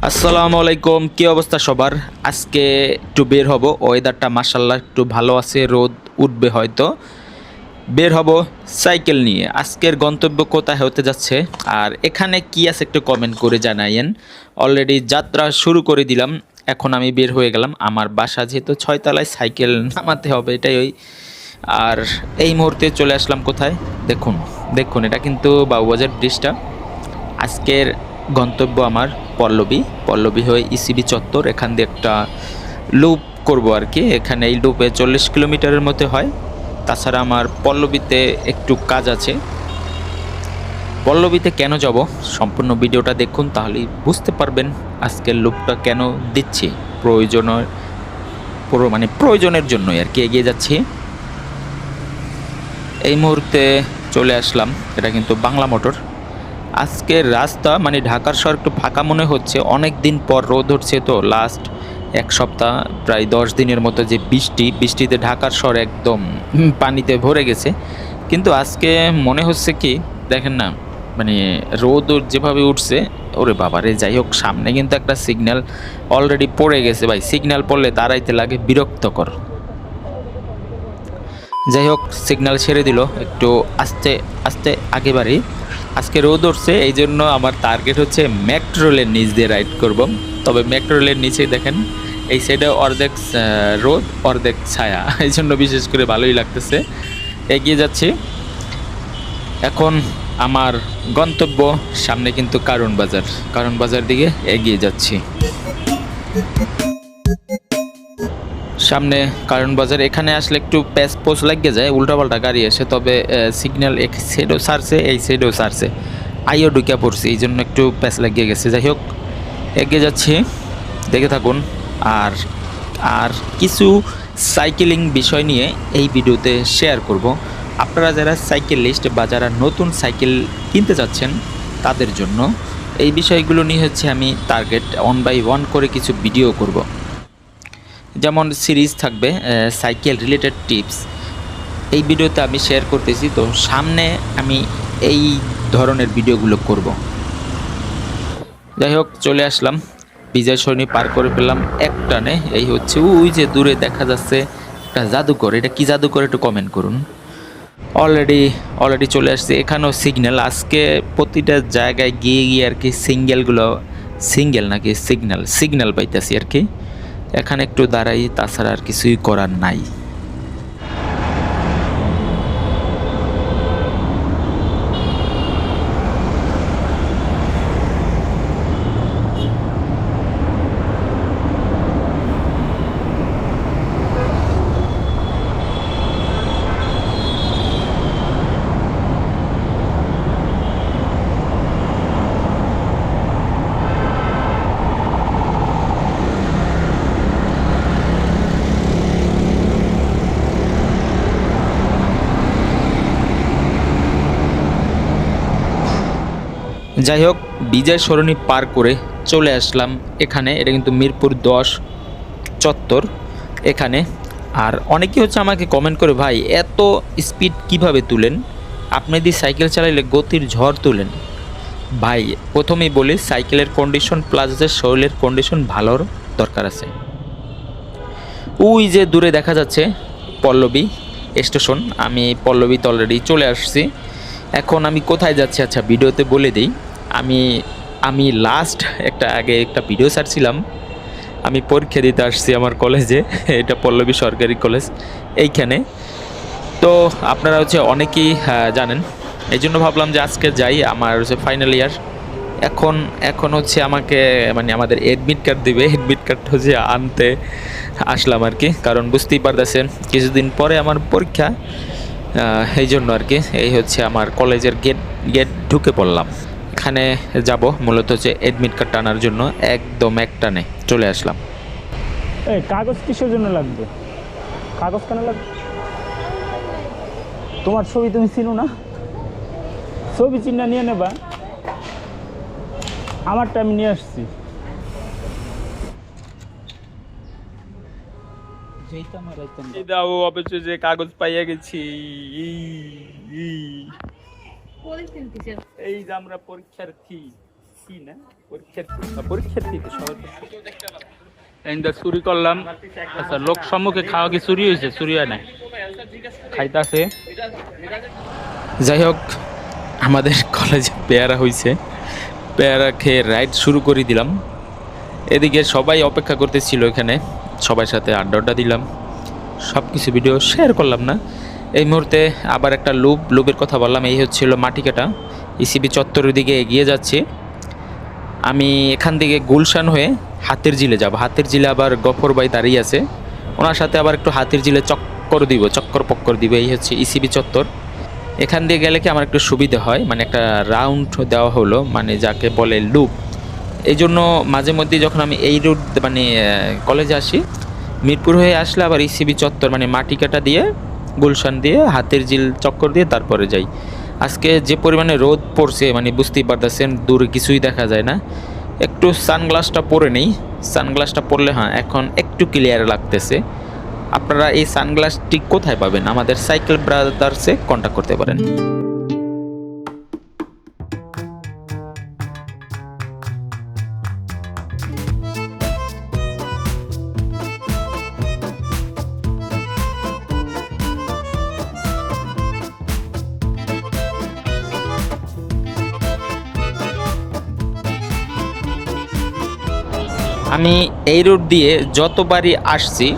আসসালামু আলাইকুম, কি অবস্থা সবার? আজকে একটু বের হব, ওয়েদারটা মাশাআল্লাহ একটু ভালো আছে, রোদ উঠবে হয়তো। বের হব সাইকেল নিয়ে। আজকের গন্তব্য কোথায় হতে যাচ্ছে আর এখানে কি আছে একটু কমেন্ট করে জানাইয়েন। অলরেডি যাত্রা শুরু করে দিলাম, এখন আমি বের হয়ে গেলাম। আমার বাসা যেহেতু 6 তলায়, সাইকেল নামাতে হবে, এটাই ওই। আর এই মুহূর্তে চলে আসলাম কোথায়, দেখুন দেখুন, এটা কিন্তু বাবুবাজার ব্রিজটা। আজকের গন্তব্য আমার পল্লবী। পল্লবী হয়ে ইসিবি চত্বর, এখান দিয়ে একটা লুপ করব আর কি। এখানে এই লুপে 40 কিলোমিটারের মধ্যে হয়। তাছাড়া আমার পল্লবীতে একটু কাজ আছে। পল্লবীতে কেন যাব, সম্পূর্ণ ভিডিওটা দেখুন, তাহলেই বুঝতে পারবেন আজকের লুপটা কেন দিচ্ছি। প্রয়োজনের প্রয়োজনের জন্যই আর কি এগিয়ে যাচ্ছি। এই মুহূর্তে চলে আসলাম, এটা কিন্তু বাংলা মোটর। আজকের রাস্তা ঢাকার শহর একটু ফাঁকা মনে হচ্ছে, অনেক দিন পর রোদ উঠছে, তো লাস্ট এক সপ্তাহ প্রায় 10 দিনের মতো যে বৃষ্টিতে ঢাকার শহর একদম পানিতে ভরে গেছে। কিন্তু আজকে মনে হচ্ছে কি, দেখেন না, মানে রোদ যেভাবে উঠছে, ওরে বাবারে। যাই হোক, সামনে কিন্তু একটা সিগন্যাল অলরেডি পড়ে গেছে ভাই। সিগন্যাল পড়লে দাঁড়াইতে লাগে, বিরক্তকর। যাই হোক, সিগন্যাল ছেড়ে দিল, একটু আস্তে আস্তে আগে বাড়ি। আজকে রোদ উঠছে, এই জন্য আমার টার্গেট হচ্ছে মেট্রো রেলের নিচ দিয়ে রাইড করব। তবে মেট্রো রেলের নিচেই দেখেন, এই সাইডে অর্ধেক রোদ অর্ধেক ছায়া, এই জন্য বিশেষ করে ভালোই লাগতেছে। এগিয়ে যাচ্ছি এখন। আমার গন্তব্য সামনে কিন্তু কারণ বাজার দিকে এগিয়ে যাচ্ছি। সামনে কারণ বাজার, এখানে আসলে একটু প্যাচ পোচ লাগিয়ে যায়, উল্টাপাল্টা গাড়ি আসে। তবে সিগন্যাল এক সাইডেও ছাড়ছে, এই সাইডেও ছাড়ছে, আইও ঢুকিয়া পড়ছে, এই জন্য একটু প্যাচ লাগিয়ে গেছে। যাই হোক, এগিয়ে যাচ্ছি, দেখে থাকুন। আর আর কিছু সাইকেলিং বিষয় নিয়ে এই ভিডিওতে শেয়ার করব। আপনারা যারা সাইকেলিস্ট বা যারা নতুন সাইকেল কিনতে চাচ্ছেন, তাদের জন্য এই বিষয়গুলো নিয়ে হচ্ছে আমি টার্গেট 1 বাই 1 করে কিছু ভিডিও করব। যেমন সিরিজ থাকবে সাইকেল রিলেটেড টিপস, এই ভিডিওতে আমি শেয়ার করতেছি। তো সামনে আমি এই ধরনের ভিডিওগুলো করব। যাই হোক, চলে আসলাম, বিজয় সরণি পার করে ফেললাম এক টানে। এই হচ্ছে ওই যে দূরে দেখা যাচ্ছে একটা জাদুঘর, এটা কি জাদুঘর একটু কমেন্ট করুন। অলরেডি চলে আসছে। এখানেও সিগন্যাল, আজকে প্রতিটা জায়গায় গিয়ে গিয়ে আর কি সিগন্যাল পাইতেছি আর কি। এখানে একটু দাঁড়াই, তাছাড়া আর কিছুই করার নাই। যাই হোক, বিজয় সরণি পার করে চলে আসলাম এখানে। এটা কিন্তু মিরপুর 10 চত্বর এখানে। আর অনেকে হচ্ছে আমাকে কমেন্ট করে, ভাই এত স্পিড কিভাবে তুলেন, আপনি যদি সাইকেল চালাইলে গতির ঝড় তুলেন। ভাই প্রথমেই বলি, সাইকেলের কন্ডিশন প্লাস যে শরীরের কন্ডিশন ভালোর দরকার আছে। ওই যে দূরে দেখা যাচ্ছে পল্লবী স্টেশন, আমি পল্লবীতে অলরেডি চলে আসছি। এখন আমি কোথায় যাচ্ছি, আচ্ছা ভিডিওতে বলে দিই। আমি আমি লাস্ট আগে একটা ভিডিও ছাড়ছিলাম, আমি পরীক্ষা দিতে আসছি আমার কলেজে, এটা পল্লবী সরকারি কলেজ এইখানে। তো আপনারা হচ্ছে অনেকেই জানেন, এই জন্য ভাবলাম যে আজকে যাই, আমার হচ্ছে ফাইনাল ইয়ার। এখন হচ্ছে আমাকে আমাদের এডমিট কার্ড দিবে, এডমিট কার্ড হচ্ছে আনতে আসলাম আর কি। কারণ বুঝতেই পারতেছেন কিছুদিন পরে আমার পরীক্ষা, এই জন্য আর কি। এই হচ্ছে আমার কলেজের গেট ঢুকে পড়লাম। এখানে যাব মূলত হচ্ছে এডমিট কার্ড টানার জন্য, একদম একটানে চলে আসলাম। এই কাগজ কিসের জন্য লাগবে? কাগজ কেন লাগবে? তোমার ছবি তুমি চিনো না? ছবি চিহ্ন নিয়ে নেবা, আমারটা আমি নিয়ে আসছি। অবশ্যই কাগজ পাইয়া গেছি। এই যে আমরা পরীক্ষার্থী, এইটা চুরি করলাম। আচ্ছা, লোক সম্মুখে খাওয়া কি চুরি হয়েছে? চুরি হয় নাই, খাইতাছে। যাই হোক, আমাদের কলেজে পেয়ারা হয়েছে, পেয়ারা খেয়ে রাইড শুরু করে দিলাম। এদিকে সবাই অপেক্ষা করতেছিল, এখানে সবার সাথে আড্ডা দিলাম, সব কিছু ভিডিও শেয়ার করলাম না। এই মুহূর্তে আবার একটা লুপের কথা বললাম। এই হচ্ছিল মাটিকাটা, ইসিবি চত্বরের দিকে এগিয়ে যাচ্ছি আমি। এখান থেকে গুলশান হয়ে হাতের ঝিলে যাব। হাতের ঝিলে আবার গফর ভাই দাঁড়িয়ে আছে, ওনার সাথে আবার একটু হাতের ঝিলে চক্কর পক্কর দিব। এই হচ্ছে ইসিবি চত্বর। এখান দিয়ে গেলে কি আমার একটু সুবিধা হয়, মানে একটা রাউন্ড দেওয়া হলো, মানে যাকে বলে লুপ। এই জন্য মাঝে মধ্যে যখন আমি এই রুট মানে কলেজে আসি, মিরপুর হয়ে আসলে আবার ইসিবি চত্বর মানে মাটিকাটা দিয়ে গুলশান দিয়ে হাতের ঝিল চক্কর দিয়ে তারপরে যাই। আজকে যে পরিমাণে রোদ পড়ছে মানে বুঝতেই পারতেছেন, দূরে কিছুই দেখা যায় না। একটু সানগ্লাসটা পরে নেই, সানগ্লাসটা পরলে হ্যাঁ এখন একটু ক্লিয়ার লাগতেছে। আপনারা এই সানগ্লাসটি কোথায় পাবেন? আমাদের সাইকেল ব্রাদার্সে কন্ট্যাক্ট করতে পারেন। আমি এই রুট দিয়ে যতবারই আসছি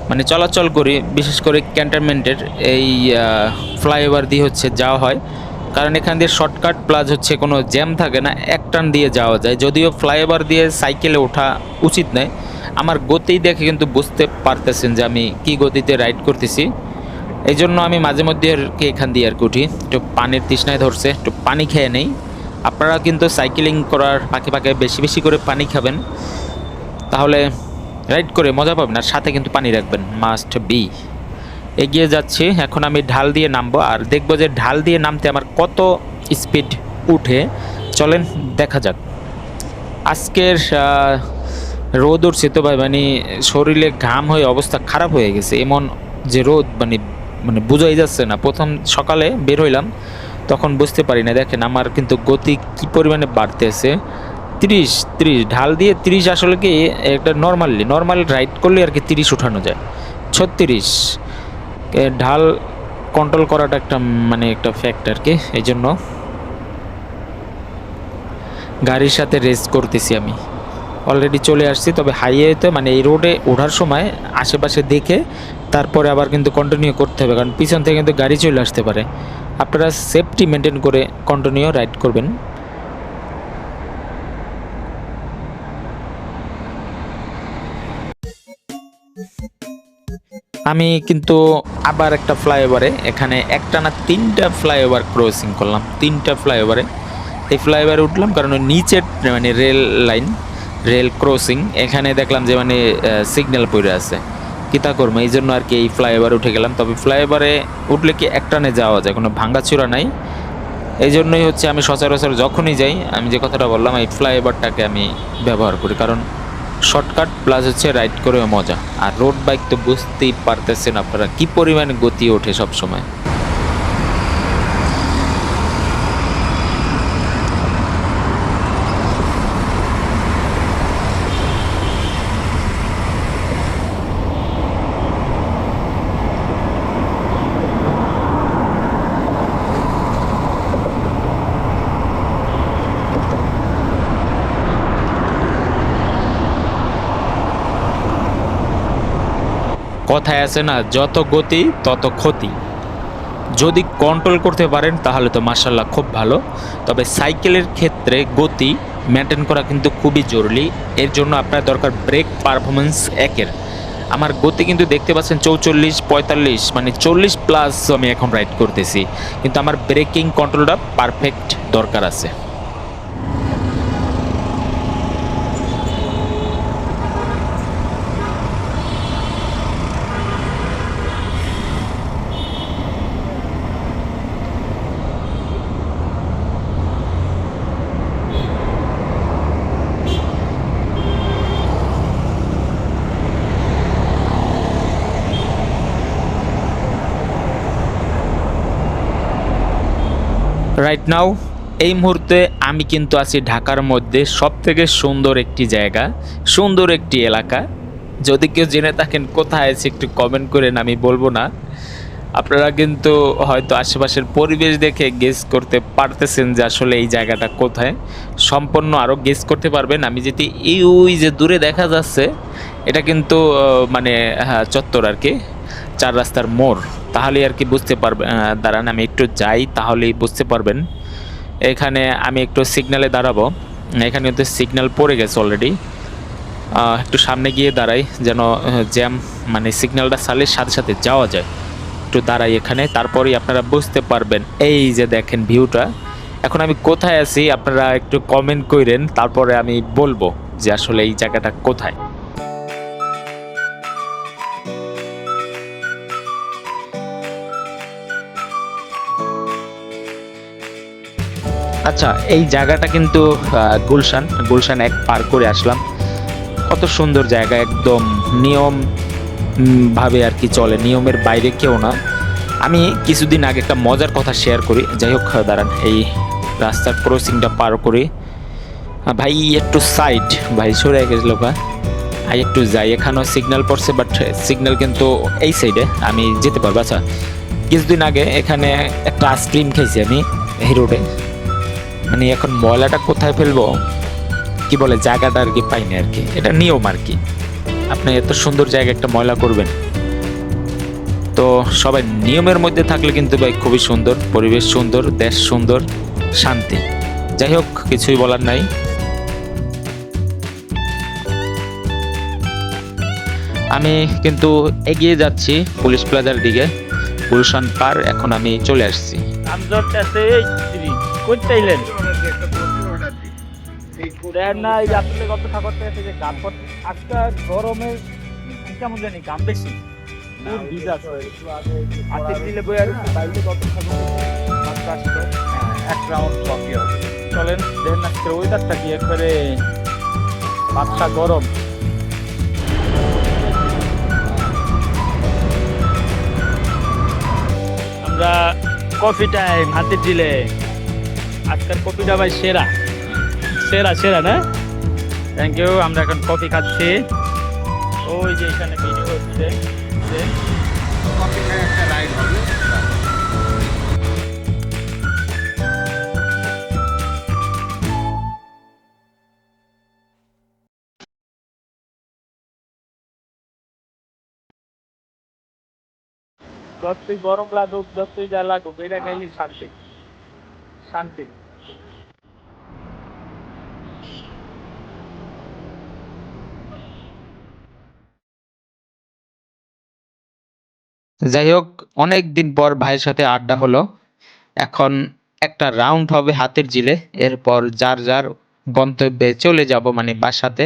মানে চলাচল করি, বিশেষ করে ক্যান্টনমেন্টের এই ফ্লাইওভার দিয়ে হচ্ছে যাওয়া হয়, কারণ এখান দিয়ে শর্টকাট প্লাস হচ্ছে কোনো জ্যাম থাকে না, এক টান দিয়ে যাওয়া যায়। যদিও ফ্লাইওভার দিয়ে সাইকেলে ওঠা উচিত নয়। আমার গতি দেখে কিন্তু বুঝতে পারতেছেন যে আমি কি গতিতে রাইড করতেছি। এই জন্য আমি মাঝে মধ্যে আর কি এখান দিয়ে আর কি উঠি। একটু পানির তৃষ্ণায় ধরছে, একটু পানি খেয়ে নেই। আপনারা কিন্তু সাইকেলিং করার ফাঁকে ফাঁকে বেশি বেশি করে পানি খাবেন, তাহলে রাইড করে মজা পাবেন। আর সাথে কিন্তু পানি রাখবেন, মাস্ট বি। এগিয়ে যাচ্ছি, এখন আমি ঢাল দিয়ে নামবো আর দেখবো যে ঢাল দিয়ে নামতে আমার কত স্পিড উঠে। চলেন দেখা যাক। আজকের রোদ উঠছে তো ভাই, মানে শরীরে ঘাম হয়ে অবস্থা খারাপ হয়ে গেছে। এমন যে রোদ মানে মানে বোঝাই যাচ্ছে না। প্রথম সকালে বের হইলাম তখন বুঝতে পারি না। দেখেন আমার কিন্তু গতি কী পরিমাণে বাড়তেছে। 30 ঢাল দিয়ে 30 আসলে কি একটা নর্মাল রাইড করলে আর কি 30 উঠানো যায়। 36 ঢাল কন্ট্রোল করাটা একটা মানে একটা ফ্যাক্ট আর কি। এই জন্য গাড়ির সাথে রেস করতেছি আমি। অলরেডি চলে আসছি, তবে হাইওয়েতে মানে এই রোডে ওঠার সময় আশেপাশে দেখে তারপরে আবার কিন্তু কন্টিনিউ করতে হবে, কারণ পিছন থেকে কিন্তু গাড়ি চলে আসতে পারে। আপনারা সেফটি মেনটেন করে কন্টিনিউ রাইড করবেন। আমি কিন্তু আবার একটা ফ্লাইওভারে, এখানে একটা না 3টা ফ্লাইওভার ক্রসিং করলাম, 3টা ফ্লাইওভারে। এই ফ্লাইওভারে উঠলাম কারণ নিচের মানে রেল ক্রসিং, এখানে দেখলাম যে মানে সিগন্যাল পড়ে আছে, কিতা করবো, এই জন্য আর কি এই ফ্লাইওভারে উঠে গেলাম। তবে ফ্লাইওভারে উঠলে কি একটানে যাওয়া যায়, কোনো ভাঙাচোরা নাই। এই জন্যই হচ্ছে আমি সচরাচর যখনই যাই, আমি যে কথাটা বললাম, এই ফ্লাইওভারটাকে আমি ব্যবহার করি, কারণ শর্টকাট প্লাস হচ্ছে রাইড করেও মজা। আর রোড বাইক তো বুঝতেই পারতেছেন আপনারা কি পরিমাণে গতি ওঠে সব সময়। কথায় আছে না, যত গতি তত ক্ষতি। যদি কন্ট্রোল করতে পারেন তাহলে তো মাশাআল্লাহ খুব ভালো। তবে সাইকেলের ক্ষেত্রে গতি মেনটেন করা কিন্তু খুবই জরুরি। এর জন্য আপনার দরকার ব্রেক পারফরমেন্স 1-এর। আমার গতি কিন্তু দেখতে পাচ্ছেন 44-45, মানে 40 প্লাস আমি এখন রাইড করতেছি, কিন্তু আমার ব্রেকিং কন্ট্রোলটা পারফেক্ট দরকার আছে। রাইট নাও এই মুহূর্তে আমি কিন্তু আছি ঢাকার মধ্যে সবথেকে সুন্দর একটি জায়গা, সুন্দর একটি এলাকা। যদি কেউ জেনে থাকেন কোথায় আছে একটু কমেন্ট করেন, আমি বলবো না। আপনারা কিন্তু হয়তো আশেপাশের পরিবেশ দেখে গেস করতে পারতেছেন যে আসলে এই জায়গাটা কোথায়। সম্পূর্ণ আরও গেস করতে পারবেন। আমি যদি ওই যে দূরে দেখা যাচ্ছে, এটা কিন্তু মানে হ্যাঁ চত্বর আর কি, 4 রাস্তার মোড়। তাহলেই আর কি বুঝতে পারবেন। দাঁড়ান আমি একটু যাই, তাহলেই বুঝতে পারবেন। এখানে আমি একটু সিগন্যালে দাঁড়াবো। এখানে কিন্তু সিগন্যাল পড়ে গেছে অলরেডি। একটু সামনে গিয়ে দাঁড়াই যেন জ্যাম মানে সিগন্যালটা সালের সাথে সাথে যাওয়া যায়। একটু দাঁড়াই এখানে, তারপরেই আপনারা বুঝতে পারবেন। এই যে দেখেন ভিউটা। এখন আমি কোথায় আছি আপনারা একটু কমেন্ট করেন, তারপরে আমি বলবো যে আসলে এই জায়গাটা কোথায়। আচ্ছা, এই জায়গাটা কিন্তু গুলশান 1 পার করে আসলাম। কত সুন্দর জায়গা, একদম নিয়ম ভাবে আর কি চলে, নিয়মের বাইরে কেউ না। আমি কিছুদিন আগে একটা মজার কথা শেয়ার করি। যাই হোক, দাঁড়ান এই রাস্তার ক্রসিংটা পার করি। ভাই একটু সাইড, ভাই সরে গেছিল বা ভাই একটু যাই। এখানেও সিগন্যাল পড়ছে, বাট সিগন্যাল কিন্তু এই সাইডে, আমি যেতে পারবো। আচ্ছা, কিছুদিন আগে এখানে একটা আইসক্রিম খেয়েছি আমি এই রোডে। মানে এখন ময়লাটা কোথায় ফেলবো, কি বলে জায়গাটা আর কি পাইনি আর কি। এটা নিয়ম আর কি, আপনি এত সুন্দর জায়গা একটা ময়লা করবেন। তো সবাই নিয়মের মধ্যে থাকলে কিন্তু ভাই খুবই সুন্দর, পরিবেশ সুন্দর, দেশ সুন্দর, শান্তি। যাই হোক, কিছুই বলার নাই। আমি কিন্তু এগিয়ে যাচ্ছি পুলিশ প্লাজার দিকে, গুলশান পার। এখন আমি চলে আসছি। আমজরটাতে কই চাইলেন দেন না, এই রাত্রে কত থাকতে আছে যে গান করতে আজকে গরমে কেমন জানি গান বেশি পুর ভিজা আজকে দিলে বই আর বাইরে কত থাকতে মাত্র আসলো এক রাউন্ড কফি হবে। চলেন দেন আজকের ওয়েদারটা কি একবারে বাদশা গরম। আমরা কফি টাইম হাতে দিলে আজকের কফিটা ভাই সেরা সেরা সেরা না? Thank you. আমরা এখন কফি খাচ্ছি। ওই যে এখানে ভিডিও হচ্ছে একটা রাইড হবে। যতই গরম লাগুক, যতই যা লাগুক, এটা খাইলে শান্তি শান্তি। যাই হোক, অনেক দিন পর ভাইয়ের সাথে আড্ডা হলো। এখন একটা রাউন্ড হবে হাতের জিলে, এরপর যার যার গন্তব্যে চলে যাব, মানে বাসাতে।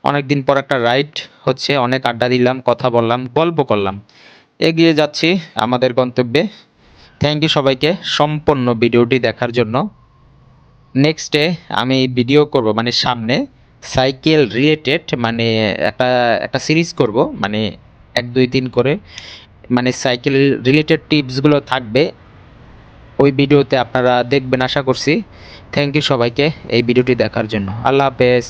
অনেক দিন পর একটা রাইড হচ্ছে, অনেক আড্ডা দিলাম, কথা বললাম, গল্প করলাম। এগিয়ে যাচ্ছি আমাদের গন্তব্যে। থ্যাংক ইউ সবাইকে সম্পূর্ণ ভিডিওটি দেখার জন্য। নেক্সটে আমি ভিডিও করব, মানে সামনে সাইকেল রিলেটেড, মানে একটা একটা সিরিজ করব, মানে 1 2 3 করে, মানে সাইকেল রিলেটেড টিপসগুলো থাকবে ওই ভিডিওতে, আপনারা দেখবেন আশা করছি। থ্যাংক ইউ সবাইকে এই ভিডিওটি দেখার জন্য। আল্লাহ হাফেজ।